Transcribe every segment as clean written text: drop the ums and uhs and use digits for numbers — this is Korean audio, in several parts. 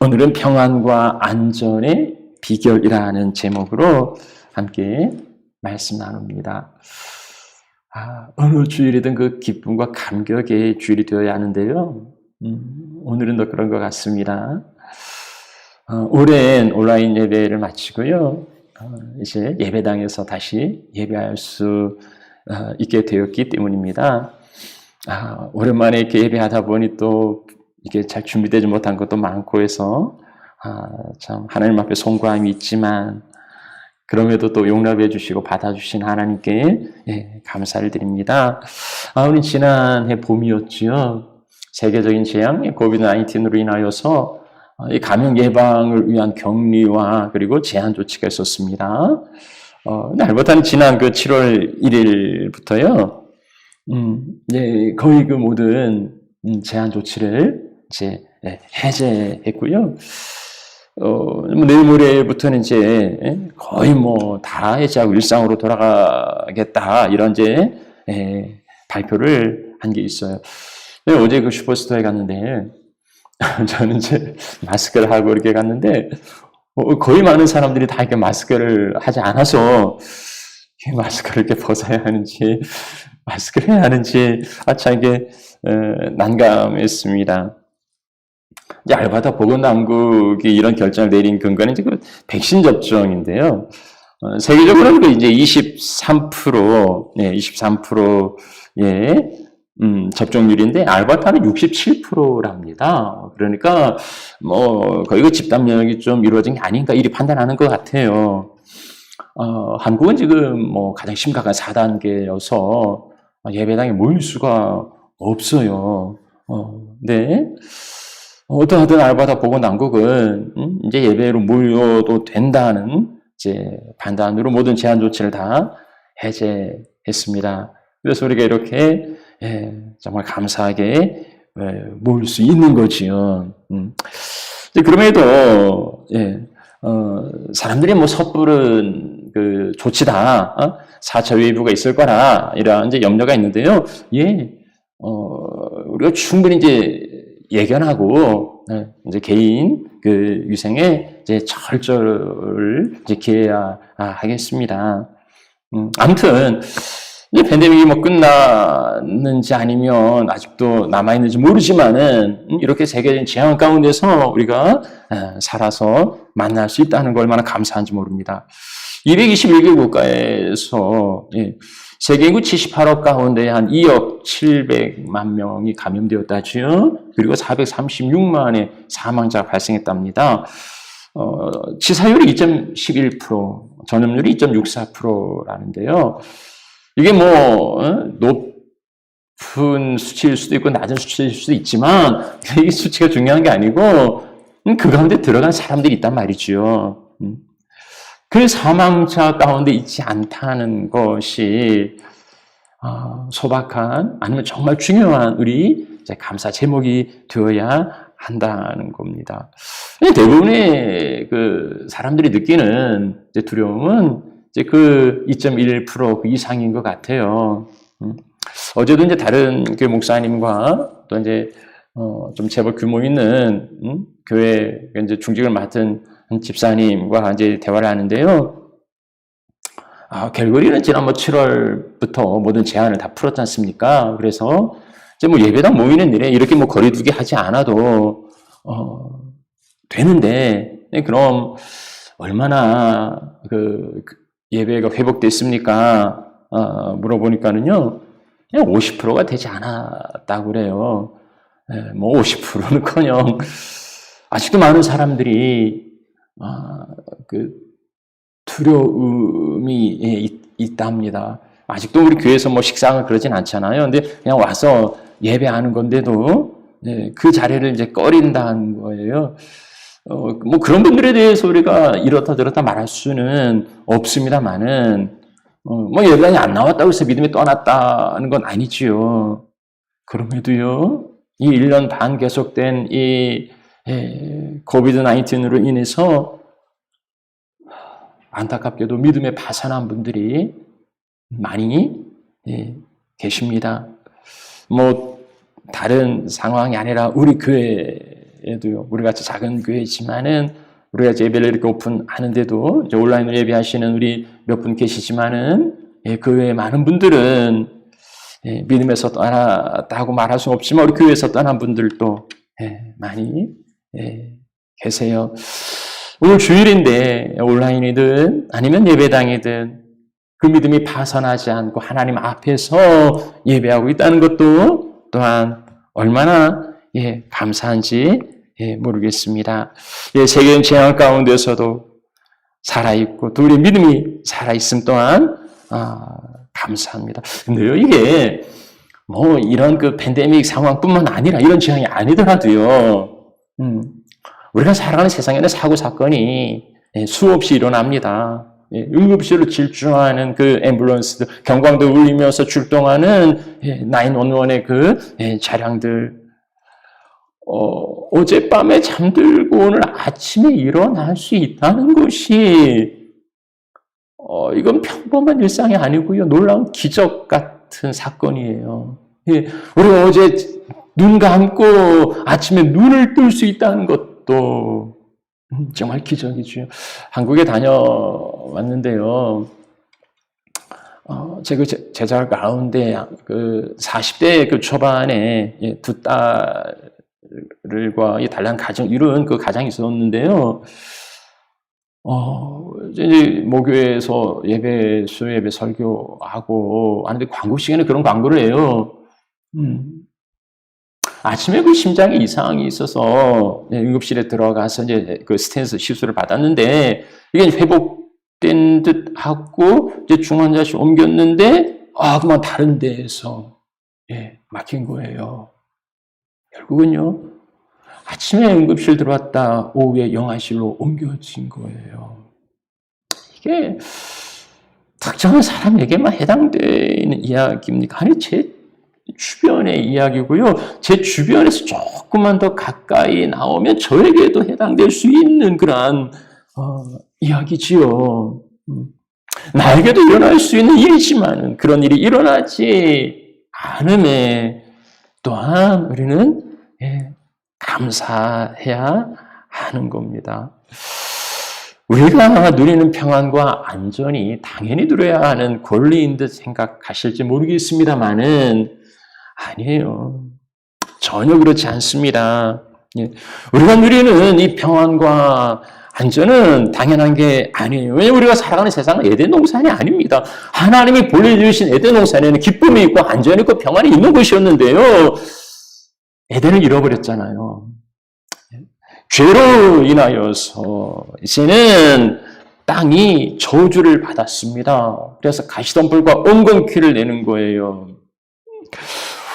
오늘은 평안과 안전의 비결이라는 제목으로 함께 말씀 나눕니다. 어느 주일이든 그 기쁨과 감격의 주일이 되어야 하는데요. 오늘은 더 그런 것 같습니다. 오랜 온라인 예배를 마치고요. 이제 예배당에서 다시 예배할 수 있게 되었기 때문입니다. 오랜만에 이렇게 예배하다 보니 또 이게 잘 준비되지 못한 것도 많고 해서 참 하나님 앞에 송구함이 있지만 그럼에도 또 용납해 주시고 받아주신 하나님께 감사를 드립니다. 우리 지난해 봄이었지요. 세계적인 재앙 코비드-19으로 인하여서 이 감염 예방을 위한 격리와 그리고 제한 조치가 있었습니다. 날보다는 지난 그 7월 1일부터요. 거의 그 모든 제한 조치를 이제 해제했고요. 내일 모레부터는 이제 거의 뭐 다 해제하고 일상으로 돌아가겠다 이런 이제 발표를 한 게 있어요. 어제 그 슈퍼스토어에 갔는데 저는 이제 마스크를 하고 이렇게 갔는데 거의 많은 사람들이 다 이렇게 마스크를 하지 않아서 마스크를 이렇게 벗어야 하는지 마스크를 해야 하는지 참 이게 난감했습니다. 이제 알바다 보건당국이 이런 결정을 내린 근거는 이제 그 백신 접종인데요. 세계적으로 이제 23%의 접종률인데 알바타는 67%랍니다. 그러니까 뭐 거의 그 집단 면역이 좀 이루어진 게 아닌가 이리 판단하는 것 같아요. 한국은 지금 뭐 가장 심각한 4단계여서 예배당에 모일 수가 없어요. 네. 어떠하든 알바다 보건당국은 이제 예배로 모여도 된다는 이제 판단으로 모든 제한 조치를 다 해제했습니다. 그래서 우리가 이렇게 정말 감사하게 모일 수 있는 거지요. 그럼에도 사람들이 뭐 섣부른 그 조치다, 4차 웨이브가 있을 거라 이런 이제 염려가 있는데요. 우리가 충분히 이제 예견하고 이제 개인 그 위생에 이제 철저를 이제 기해야 하겠습니다. 아무튼 이제 팬데믹이 뭐 끝났는지 아니면 아직도 남아 있는지 모르지만은 이렇게 세계적인 재앙 가운데서 우리가 살아서 만날 수 있다는 걸 얼마나 감사한지 모릅니다. 221개 국가에서 세계 인구 78억 가운데 한 2억 700만 명이 감염되었다지요. 그리고 436만의 사망자가 발생했답니다. 치사율이 2.11%, 전염률이 2.64%라는데요. 이게 뭐 높은 수치일 수도 있고 낮은 수치일 수도 있지만 이 수치가 중요한 게 아니고 그 가운데 들어간 사람들이 있단 말이죠. 그 사망자 가운데 있지 않다는 것이 소박한 아니면 정말 중요한 우리 감사 제목이 되어야 한다는 겁니다. 대부분의 그 사람들이 느끼는 두려움은 이제 그 2.1% 그 이상인 것 같아요. 어제도 이제 다른 교회 목사님과 또 이제 좀 제법 규모 있는 교회 이제 중직을 맡은 집사님과 이제 대화를 하는데요. 갤거리는 지난 7월부터 모든 제한을 다 풀었지 않습니까? 그래서 이제 뭐 예배당 모이는 일에 이렇게 뭐 거리두기 하지 않아도 되는데 그럼 얼마나 그 예배가 회복됐습니까? 물어보니까는요, 그냥 50%가 되지 않았다고 그래요. 뭐 50%는커녕 아직도 많은 사람들이 그 두려움이 있답니다. 아직도 우리 교회에서 뭐 식상을 그러진 않잖아요. 근데 그냥 와서 예배하는 건데도 그 자리를 이제 꺼린다는 거예요. 뭐 그런 분들에 대해서 우리가 이렇다 저렇다 말할 수는 없습니다만은 뭐 예배당이 안 나왔다고 해서 믿음이 떠났다는 건 아니지요. 그럼에도요, 이 1년 반 계속된 이 코비드-19으로 인해서 안타깝게도 믿음에 파산한 분들이 많이 계십니다. 뭐 다른 상황이 아니라 우리 교회에 교회에도요. 우리 같이 작은 교회지만은 우리가 이제 예배를 이렇게 오픈하는데도 이제 온라인으로 예배하시는 우리 몇 분 계시지만은 그 외에 많은 분들은 믿음에서 떠났다고 말할 수는 없지만 우리 교회에서 떠난 분들도 많이 계세요. 오늘 주일인데 온라인이든 아니면 예배당이든 그 믿음이 파선하지 않고 하나님 앞에서 예배하고 있다는 것도 또한 얼마나 감사한지 모르겠습니다. 세계적인 재앙 가운데서도 살아있고 또 우리 믿음이 살아있음 또한 감사합니다. 근데요, 이게 뭐 이런 그 팬데믹 상황뿐만 아니라 이런 재앙이 아니더라도요, 우리가 살아가는 세상에는 사고 사건이 수없이 일어납니다. 응급실로 질주하는 그 앰뷸런스들, 경광도 울리면서 출동하는 911의 그 차량들, 어젯밤에 잠들고 오늘 아침에 일어날 수 있다는 것이 이건 평범한 일상이 아니고요. 놀라운 기적 같은 사건이에요. 우리가 어제 눈 감고 아침에 눈을 뜰 수 있다는 것도 정말 기적이죠. 한국에 다녀왔는데요. 제 제자 가운데 그 40대 그 초반에 두 딸과 단란한 가정 이룬 그 가장이 있었는데요. 이제 모교에서 수요예배 설교하고 하는데 광고 시간에 그런 광고를 해요. 아침에 그 심장에 이상이 있어서 응급실에 들어가서 이제 그 스텐스 시술을 받았는데 이게 회복된 듯 하고 이제 중환자실 옮겼는데 그만 다른 데에서 막힌 거예요. 결국은요. 아침에 응급실 들어왔다 오후에 영아실로 옮겨진 거예요. 이게 특정한 사람에게만 해당되는 이야기입니까? 아니 제 주변의 이야기고요. 제 주변에서 조금만 더 가까이 나오면 저에게도 해당될 수 있는 그러한 이야기지요. 나에게도 일어날 수 있는 일이지만 그런 일이 일어나지 않음에 또한 우리는 감사해야 하는 겁니다. 우리가 누리는 평안과 안전이 당연히 누려야 하는 권리인 듯 생각하실지 모르겠습니다만은 아니에요. 전혀 그렇지 않습니다. 우리가 누리는 이 평안과 안전은 당연한 게 아니에요. 왜냐하면 우리가 살아가는 세상은 에덴 동산이 아닙니다. 하나님이 보내주신 에덴 동산에는 기쁨이 있고 안전이 있고 평안이 있는 곳이었는데요. 에덴을 잃어버렸잖아요. 죄로 인하여서 이제는 땅이 저주를 받았습니다. 그래서 가시덤불과 엉겅퀴를 내는 거예요.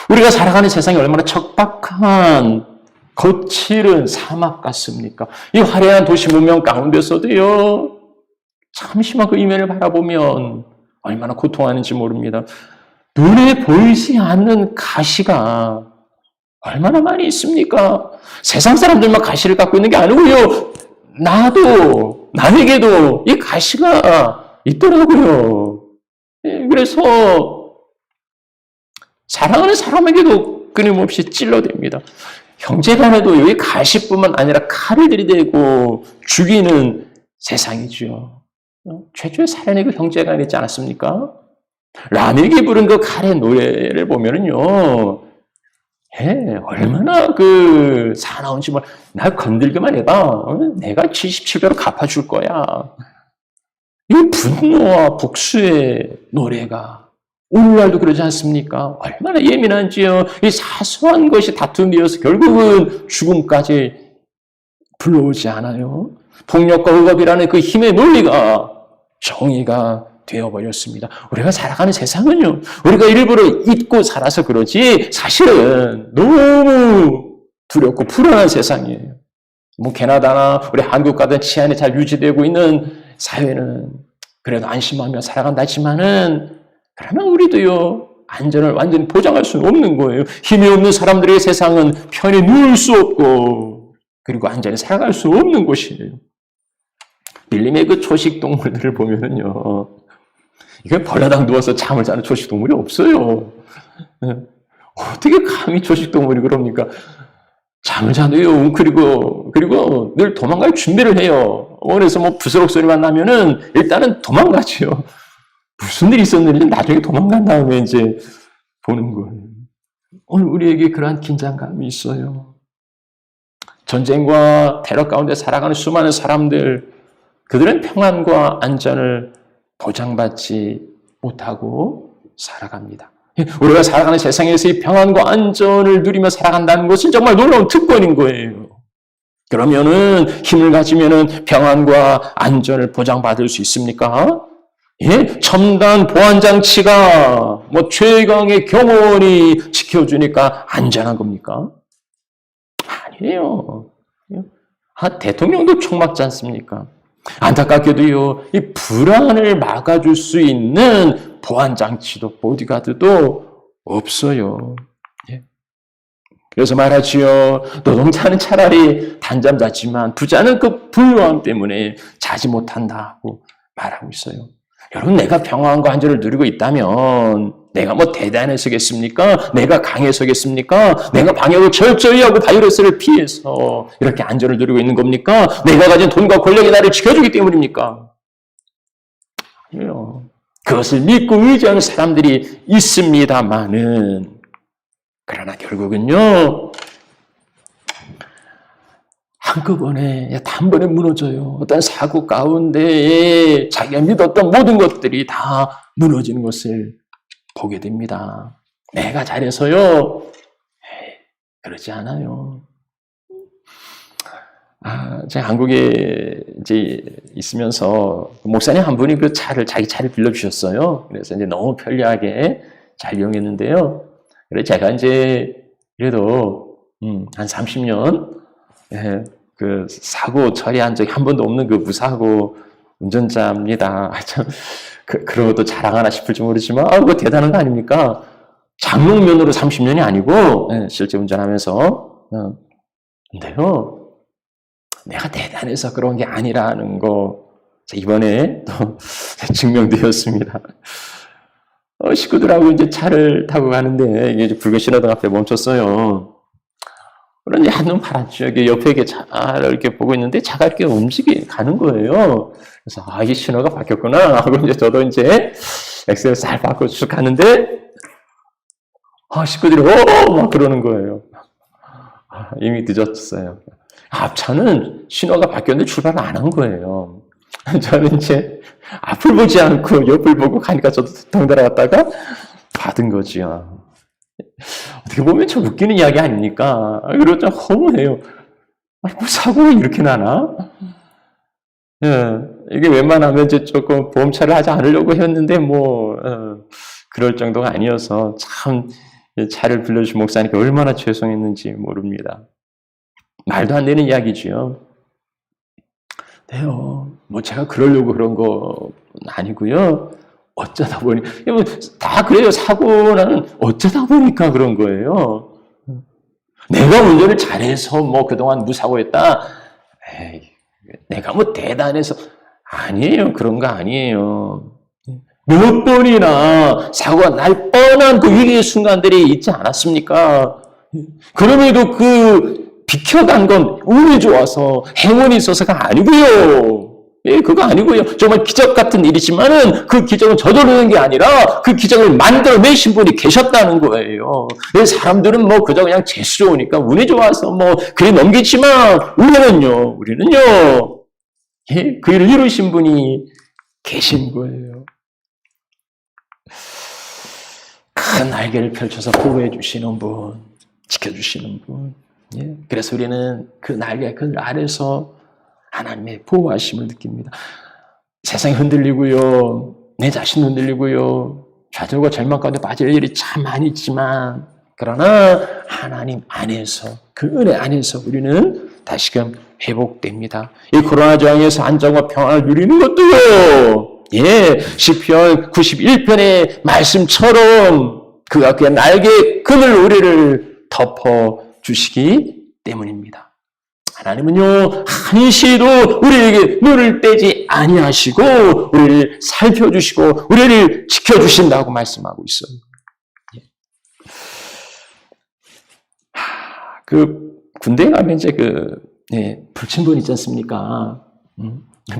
우리가 살아가는 세상이 얼마나 척박한 거칠은 사막 같습니까? 이 화려한 도시 문명 가운데서도요. 잠시만 그 이면을 바라보면 얼마나 고통하는지 모릅니다. 눈에 보이지 않는 가시가 얼마나 많이 있습니까? 세상 사람들만 가시를 갖고 있는 게 아니고요. 나에게도 이 가시가 있더라고요. 그래서 사랑하는 사람에게도 끊임없이 찔러댑니다. 형제간에도 여기 가시뿐만 아니라 칼을 들이대고 죽이는 세상이죠. 최초의 살인의 그 형제간이 있지 않았습니까? 라멕이 부른 그 칼의 노래를 보면은요. 얼마나 그 사나운지 날 건들기만 해봐. 내가 77배로 갚아줄 거야. 이 분노와 복수의 노래가 오늘날도 그러지 않습니까? 얼마나 예민한지요. 이 사소한 것이 다툼이어서 결국은 죽음까지 불러오지 않아요. 폭력과 억압이라는 그 힘의 논리가 정의가 되어버렸습니다. 우리가 살아가는 세상은요. 우리가 일부러 잊고 살아서 그러지 사실은 너무 두렵고 불안한 세상이에요. 뭐 캐나다나 우리 한국 같은 치안이 잘 유지되고 있는 사회는 그래도 안심하며 살아간다 했지만은 그러나 우리도요. 안전을 완전히 보장할 수는 없는 거예요. 힘이 없는 사람들의 세상은 편히 누울 수 없고 그리고 안전히 살아갈 수 없는 곳이에요. 빌림의 그 초식 동물들을 보면은요. 이게 벌레당 누워서 잠을 자는 초식 동물이 없어요. 어떻게 감히 초식 동물이 그럽니까? 잠을 자도요, 그리고 늘 도망갈 준비를 해요. 그래서 뭐 부스럭 소리만 나면은 일단은 도망가죠. 무슨 일이 있었는지 나중에 도망간 다음에 이제 보는 거예요. 오늘 우리에게 그러한 긴장감이 있어요. 전쟁과 테러 가운데 살아가는 수많은 사람들, 그들은 평안과 안전을 보장받지 못하고 살아갑니다. 우리가 살아가는 세상에서 이 평안과 안전을 누리며 살아간다는 것은 정말 놀라운 특권인 거예요. 그러면은 힘을 가지면은 평안과 안전을 보장받을 수 있습니까? 예? 첨단 보안 장치가 뭐 최강의 경호원이 지켜주니까 안전한 겁니까? 아니에요. 대통령도 총 맞지 않습니까? 안타깝게도요, 이 불안을 막아줄 수 있는 보안 장치도 보디가드도 없어요. 예. 그래서 말하지요. 노동자는 차라리 단잠 자지만 부자는 그 불안함 때문에 자지 못한다고 말하고 있어요. 여러분, 내가 평안과 안전을 누리고 있다면 내가 뭐 대단해서겠습니까? 내가 강해서겠습니까? 내가 방역을 철저히 하고 바이러스를 피해서 이렇게 안전을 누리고 있는 겁니까? 내가 가진 돈과 권력이 나를 지켜주기 때문입니까? 아니에요. 그것을 믿고 의지하는 사람들이 있습니다만은, 그러나 결국은요, 한꺼번에, 단번에 무너져요. 어떤 사고 가운데에 자기가 믿었던 모든 것들이 다 무너지는 것을 보게 됩니다. 내가 잘해서요. 그렇지 않아요. 제가 한국에 이제 있으면서 목사님 한 분이 그 자기 차를 빌려주셨어요. 그래서 이제 너무 편리하게 잘 이용했는데요. 그래서 제가 이제 그래도 한 30년 그 사고 처리한 적이 한 번도 없는 그 무사고 운전자입니다. 참 그런 것도 자랑하나 싶을지 모르지만 그거 대단한 거 아닙니까? 장롱면으로 30년이 아니고 실제 운전하면서 근데요. 내가 대단해서 그런 게 아니라는 거 이번에 또 증명되었습니다. 식구들하고 이제 차를 타고 가는데 이게 붉은 신호등 앞에 멈췄어요. 그런데 한눈 팔았죠. 옆에 이렇게 차를 이렇게 보고 있는데 차가 이렇게 가는 거예요. 그래서 이 신호가 바뀌었구나 하고 이제 저도 이제 엑셀을 잘 바꿔 쭉 가는데 식구들이 막 그러는 거예요. 이미 늦었어요. 앞차는 신호가 바뀌었는데 출발을 안 한 거예요. 저는 이제 앞을 보지 않고 옆을 보고 가니까 저도 덩달아 갔다가 받은 거지요. 어떻게 보면 참 웃기는 이야기 아닙니까? 그리고 좀 허무해요. 뭐 사고가 이렇게 나나? 예, 이게 웬만하면 이제 조금 보험차를 하지 않으려고 했는데 그럴 정도가 아니어서 참 차를 빌려주신 목사님께 얼마나 죄송했는지 모릅니다. 말도 안 되는 이야기지요. 네요. 뭐 제가 그러려고 그런 건 아니고요. 어쩌다 보니 다 그래요. 사고는 어쩌다 보니까 그런 거예요. 내가 운전을 잘해서 그동안 무사고했다. 내가 대단해서 아니에요. 그런 거 아니에요. 몇 번이나 사고가 날 뻔한 그 위기의 순간들이 있지 않았습니까? 그럼에도 비켜간 건 운이 좋아서 행운이 있어서가 아니고요. 그거 아니고요. 정말 기적 같은 일이지만은 그 기적은 저절로 되는 게 아니라 그 기적을 만들어내신 분이 계셨다는 거예요. 사람들은 그저 그냥 재수 좋으니까 운이 좋아서 그래 넘기지만 우리는요. 그 일을 이루신 분이 계신 거예요. 큰 날개를 펼쳐서 보호해 주시는 분, 지켜주시는 분. 그래서 우리는 그 날개 그 아래서 하나님의 보호하심을 느낍니다. 세상이 흔들리고요. 내 자신 흔들리고요. 좌절과 절망 가운데 빠질 일이 참 많이 있지만 그러나 하나님 안에서 그 은혜 안에서 우리는 다시금 회복됩니다. 이 코로나 저항에서 안정과 평안을 누리는 것도요. 시편 91편의 말씀처럼 그가 그의 날개의 그늘 우리를 덮어주시기 때문입니다. 하나님은요, 한시도 우리에게 눈을 떼지 아니하시고 우리를 살펴주시고 우리를 지켜주신다고 말씀하고 있어요. 군대에 가면 이제 불침번이 있지 않습니까?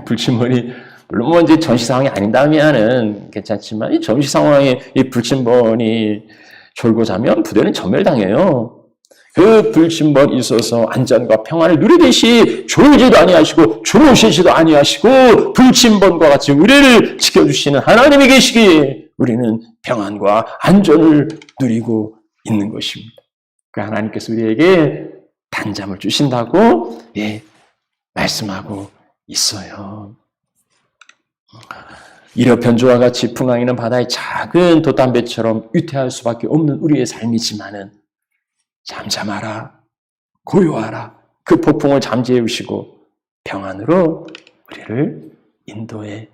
불침번이, 물론 뭐 이제 전시 상황이 아닌다면은 괜찮지만, 이 전시 상황에 이 불침번이 졸고 자면 부대는 전멸당해요. 그 불침번이 있어서 안전과 평안을 누리듯이 졸지도 아니하시고 주무시지도 아니하시고 불침번과 같이 우리를 지켜주시는 하나님이 계시기에 우리는 평안과 안전을 누리고 있는 것입니다. 그 하나님께서 우리에게 단잠을 주신다고 말씀하고 있어요. 이러 변조와 같이 풍랑이는 바다의 작은 돛담배처럼 위태할 수밖에 없는 우리의 삶이지만은 잠잠하라, 고요하라, 그 폭풍을 잠재우시고 평안으로 우리를 인도해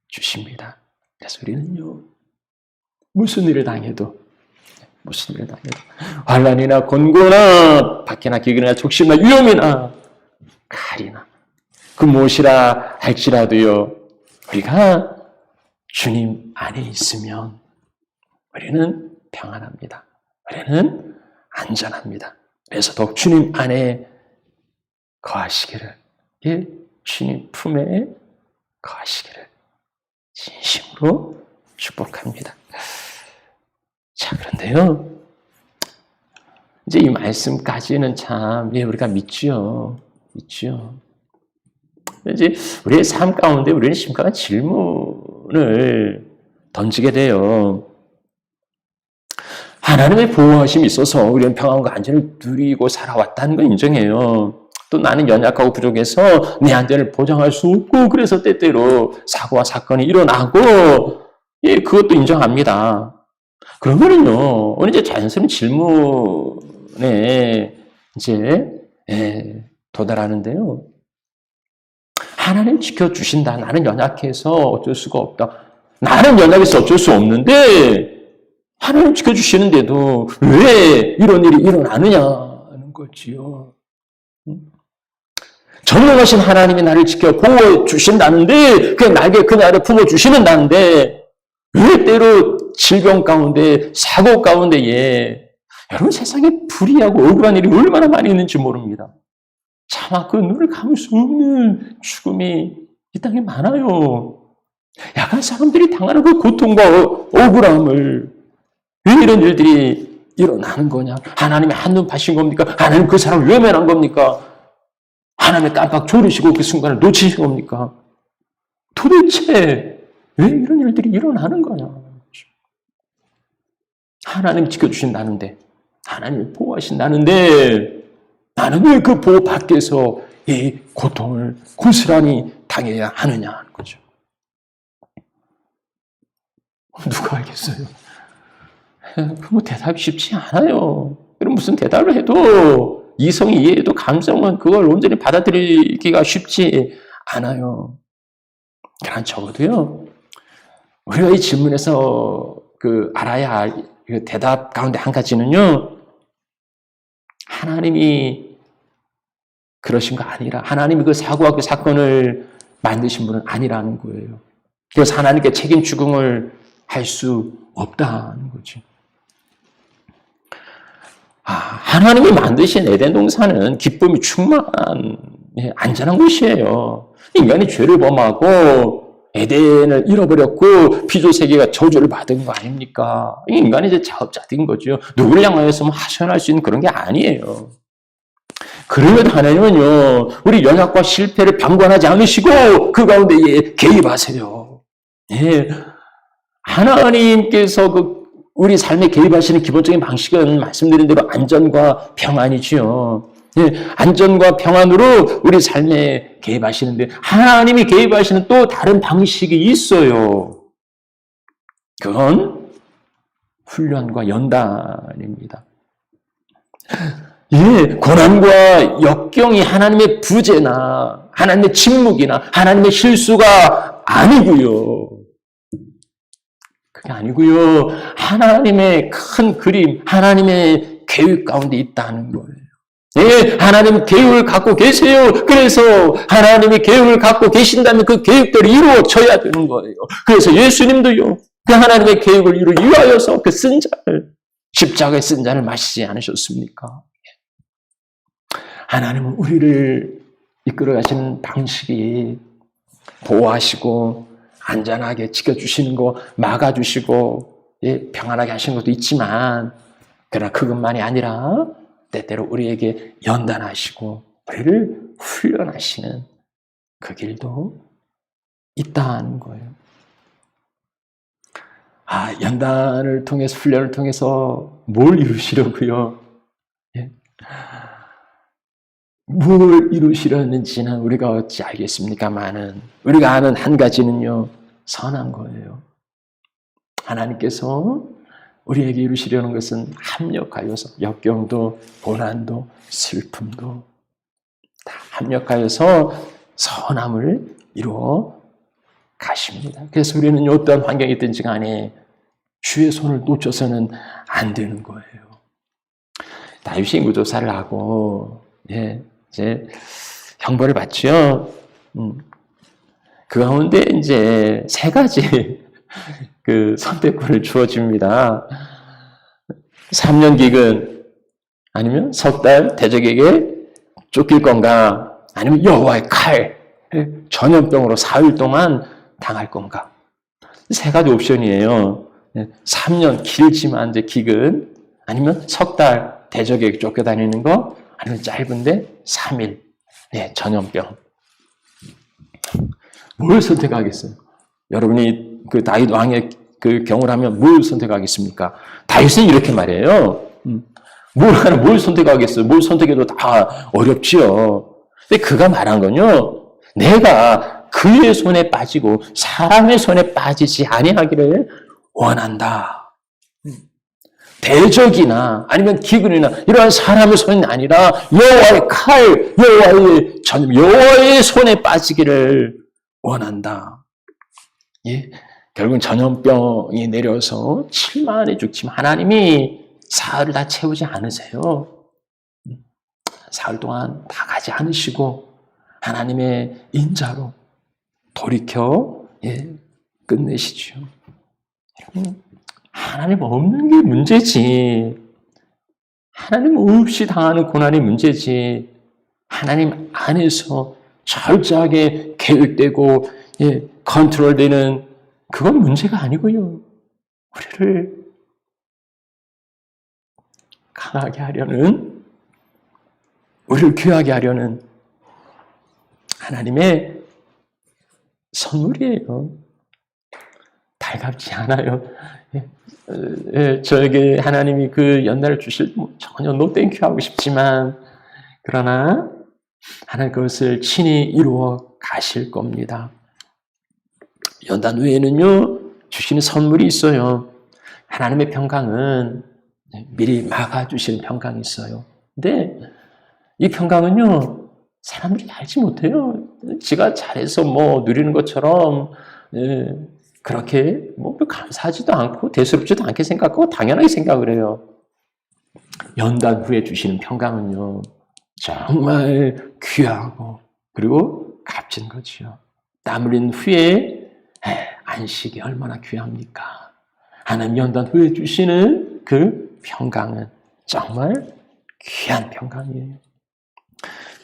주십니다. 그래서 우리는요, 무슨 일을 당해도 환난이나 곤고나 박해나 기근이나 족심이나 위험이나 칼이나 그 무엇이라 할지라도요, 우리가 주님 안에 있으면 우리는 평안합니다. 우리는 안전합니다. 그래서 더욱 주님 안에 거하시기를, 주님 품에 거하시기를 진심으로 축복합니다. 자, 그런데요, 이제 이 말씀까지는 참 우리가 믿죠. 이제 우리의 삶 가운데 우리는 심각한 질문을 던지게 돼요. 하나님의 보호하심이 있어서 우리는 평안과 안전을 누리고 살아왔다는 걸 인정해요. 또 나는 연약하고 부족해서 내 안전을 보장할 수 없고 그래서 때때로 사고와 사건이 일어나고 그것도 인정합니다. 그러면은요, 오늘 이제 자연스러운 질문에 이제 도달하는데요. 하나님 지켜주신다. 나는 연약해서 어쩔 수가 없다. 나는 연약해서 어쩔 수 없는데 하나님 지켜주시는데도 왜 이런 일이 일어나느냐는 거지요. 전능하신 하나님이 나를 지켜 보호해 주신다는데 그 나를 품어주시는다는데 왜 때로 질병 가운데 사고 가운데에 여러분 세상에 불의하고 억울한 일이 얼마나 많이 있는지 모릅니다. 차마 그 눈을 감을 수 없는 죽음이 이 땅에 많아요. 약한 사람들이 당하는 그 고통과 억울함을 왜 이런 일들이 일어나는 거냐? 하나님이 한눈 파신 겁니까? 하나님 그 사람을 외면한 겁니까? 하나님의 깜빡 졸으시고 그 순간을 놓치신 겁니까? 도대체 왜 이런 일들이 일어나는 거냐? 하나님 지켜주신다는데, 하나님이 보호하신다는데 나는 왜 그 보호 밖에서 이 고통을 고스란히 당해야 하느냐 하는 거죠. 누가 알겠어요? 뭐 대답이 쉽지 않아요. 그럼 무슨 대답을 해도 이성이 이해해도 감성은 그걸 온전히 받아들이기가 쉽지 않아요. 그러나 적어도요, 우리가 이 질문에서 알아야 할 대답 가운데 한 가지는요, 하나님이 그러신 거 아니라, 하나님이 그 사고와 그 사건을 만드신 분은 아니라는 거예요. 그래서 하나님께 책임 추궁을 할 수 없다는 거죠. 하나님이 만드신 에덴 동산은 기쁨이 충만한 안전한 곳이에요. 인간이 죄를 범하고 에덴을 잃어버렸고 피조 세계가 저주를 받은 거 아닙니까? 인간이 이제 자업자득인 거죠. 누구를 향하여서 하소연할 수 있는 그런 게 아니에요. 그러면 하나님은요, 우리 연약과 실패를 방관하지 않으시고 그 가운데 개입하세요. 하나님께서 우리 삶에 개입하시는 기본적인 방식은 말씀드린 대로 안전과 평안이지요. 안전과 평안으로 우리 삶에 개입하시는데 하나님이 개입하시는 또 다른 방식이 있어요. 그건 훈련과 연단입니다. 고난과 역경이 하나님의 부재나 하나님의 침묵이나 하나님의 실수가 아니고요. 그게 아니고요. 하나님의 큰 그림, 하나님의 계획 가운데 있다는 거예요. 하나님 계획을 갖고 계세요. 그래서 하나님이 계획을 갖고 계신다면 그 계획대로 이루어져야 되는 거예요. 그래서 예수님도요, 그 하나님의 계획을 이루기 위하여서 그 쓴 잔을, 십자가의 쓴 잔을 마시지 않으셨습니까? 하나님은 우리를 이끌어 가시는 방식이 보호하시고 안전하게 지켜주시는 거 막아주시고 평안하게 하시는 것도 있지만 그러나 그것만이 아니라 때때로 우리에게 연단하시고 우리를 훈련하시는 그 길도 있다는 거예요. 연단을 통해서 훈련을 통해서 뭘 이루시려고요? 뭘 이루시려는지는 우리가 어찌 알겠습니까마는 우리가 아는 한 가지는요, 선한 거예요. 하나님께서 우리에게 이루시려는 것은 합력하여서 역경도 고난도 슬픔도 다 합력하여서 선함을 이루어 가십니다. 그래서 우리는 어떠한 환경이든지 간에 주의 손을 놓쳐서는 안 되는 거예요. 다윗이 인구조사를 하고 이제 형벌을 받죠. 그 가운데 이제 세 가지 그 선택권을 주어집니다. 3년 기근 아니면 석 달 대적에게 쫓길 건가 아니면 여호와의 칼 전염병으로 4일 동안 당할 건가. 세 가지 옵션이에요. 3년 길지만 이제 기근 아니면 석 달 대적에게 쫓겨다니는 거 아니면 짧은데 3일 전염병. 뭘 선택하겠어요? 여러분이 그 다윗 왕의 그 경우를 하면 뭘 선택하겠습니까? 다윗은 이렇게 말해요. 뭘 선택하겠어요? 뭘 선택해도 다 어렵지요. 근데 그가 말한 건요. 내가 그의 손에 빠지고 사람의 손에 빠지지 아니하기를 원한다. 대적이나 아니면 기근이나 이러한 사람의 손이 아니라 여호와의 칼, 여호와의 전염, 여호와의 손에 빠지기를 원한다. 결국은 전염병이 내려서 7만이 죽지만 하나님이 사흘을 다 채우지 않으세요. 사흘 동안 다 가지 않으시고 하나님의 인자로 돌이켜 끝내시죠. 여러분, 하나님 없는 게 문제지. 하나님 없이 당하는 고난이 문제지. 하나님 안에서 철저하게 계획되고 컨트롤되는 그건 문제가 아니고요. 우리를 강하게 하려는, 우리를 귀하게 하려는 하나님의 선물이에요. 달갑지 않아요. 저에게 하나님이 그 연단을 주실 전혀 노 땡큐 하고 싶지만 그러나 하나님 그것을 친히 이루어 가실 겁니다. 연단 외에는요 주시는 선물이 있어요. 하나님의 평강은 미리 막아주시는 평강이 있어요. 근데 이 평강은요 사람들이 알지 못해요. 지가 잘해서 누리는 것처럼 그렇게 감사하지도 않고 대수롭지도 않게 생각하고 당연하게 생각을 해요. 연단 후에 주시는 평강은요 정말 귀하고 그리고 값진 거지요. 땀 흘린 후에 안식이 얼마나 귀합니까? 하나님 연단 후에 주시는 그 평강은 정말 귀한 평강이에요.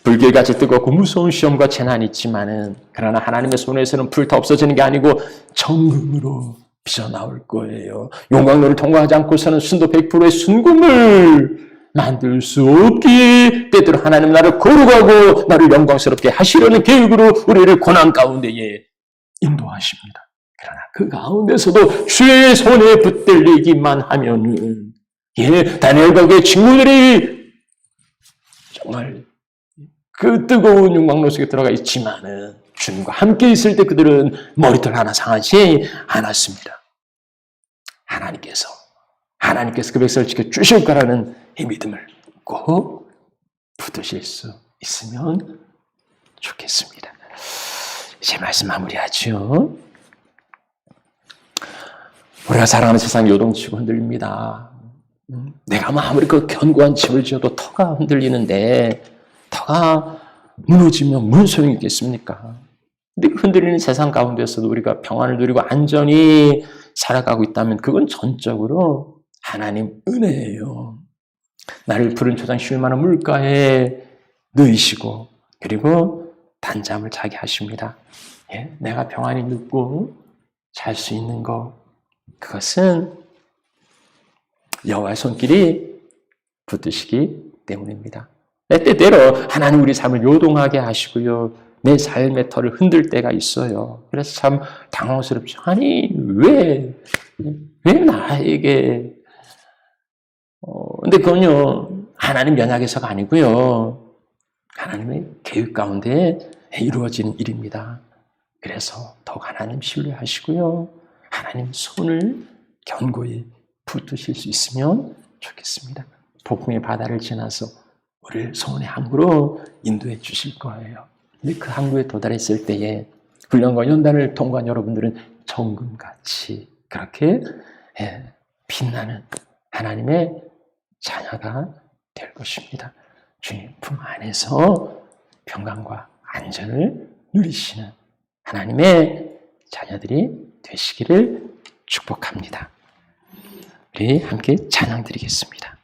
불길같이 뜨겁고 무서운 시험과 재난이 있지만은 그러나 하나님의 손에서는 불 다 없어지는 게 아니고 정금으로 빚어나올 거예요. 용광로를 통과하지 않고서는 순도 100%의 순금을 만들 수 없기에 때때로 하나님 나를 거룩하고 나를 영광스럽게 하시려는 계획으로 우리를 고난 가운데에 인도하십니다. 그러나 그 가운데서도 주의 손에 붙들리기만 하면은 다니엘과 그의 친구들이 정말 그 뜨거운 용광로 속에 들어가 있지만은 주님과 함께 있을 때 그들은 머리털 하나 상하지 않았습니다. 하나님께서 그 백성을 지켜주실 거라는 이 믿음을 꼭 붙드실 수 있으면 좋겠습니다. 이제 말씀 마무리하죠. 우리가 살아가는 세상 요동치고 흔들립니다. 내가 아무리 그 견고한 집을 지어도 터가 흔들리는데 터가 무너지면 무슨 소용이 있겠습니까? 근데 흔들리는 세상 가운데서도 우리가 평안을 누리고 안전히 살아가고 있다면 그건 전적으로 하나님 은혜예요. 나를 푸른 초장 쉴 만한 물가에 누이시고 그리고 단잠을 자게 하십니다. 예, 내가 평안히 눕고 잘 수 있는 것, 그것은 여호와의 손길이 붙드시기 때문입니다. 때때로 하나님 우리 삶을 요동하게 하시고요. 내 삶의 터를 흔들 때가 있어요. 그래서 참 당황스럽죠. 아니 왜 나에게 근데 그건요 하나님 연약해서가 아니고요. 하나님의 계획 가운데 이루어지는 일입니다. 그래서 더욱 하나님 신뢰하시고요. 하나님 손을 견고히 붙드실 수 있으면 좋겠습니다. 복음의 바다를 지나서 우리를 소원의 항구로 인도해 주실 거예요. 근데 그 항구에 도달했을 때에 훈련과 연단을 통과한 여러분들은 정금같이 그렇게 빛나는 하나님의 자녀가 될 것입니다. 주님 품 안에서 평강과 안전을 누리시는 하나님의 자녀들이 되시기를 축복합니다. 우리 함께 찬양 드리겠습니다.